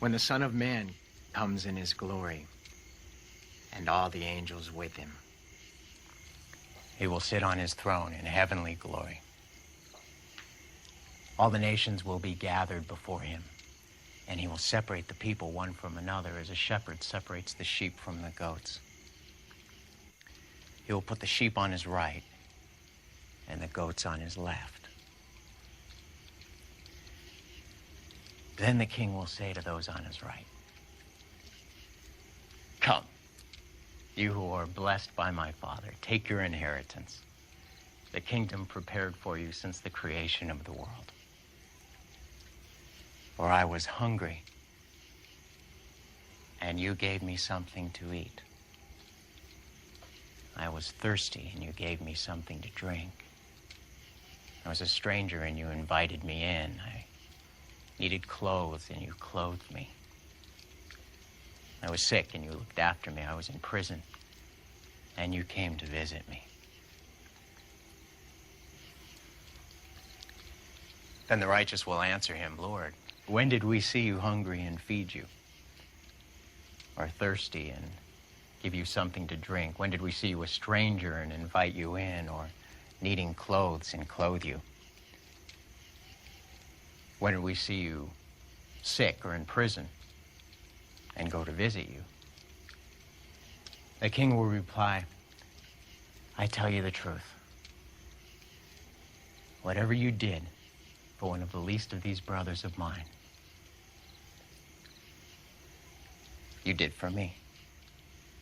when the Son of Man comes in his glory, and all the angels with him. He will sit on his throne in heavenly glory. All the nations will be gathered before him, and he will separate the people one from another as a shepherd separates the sheep from the goats. He will put the sheep on his right and the goats on his left. Then the king will say to those on his right, "Come, you who are blessed by my Father, take your inheritance, the kingdom prepared for you since the creation of the world. For I was hungry, and you gave me something to eat. I was thirsty, and you gave me something to drink. I was a stranger, and you invited me in. I needed clothes, and you clothed me. I was sick, and you looked after me. I was in prison, and you came to visit me." Then the righteous will answer him, "Lord, when did we see you hungry and feed you, or thirsty and give you something to drink? When did we see you a stranger and invite you in, or needing clothes and clothe you? When did we see you sick or in prison and go to visit you?" The king will reply, "I tell you the truth. Whatever you did for one of the least of these brothers of mine, you did for me."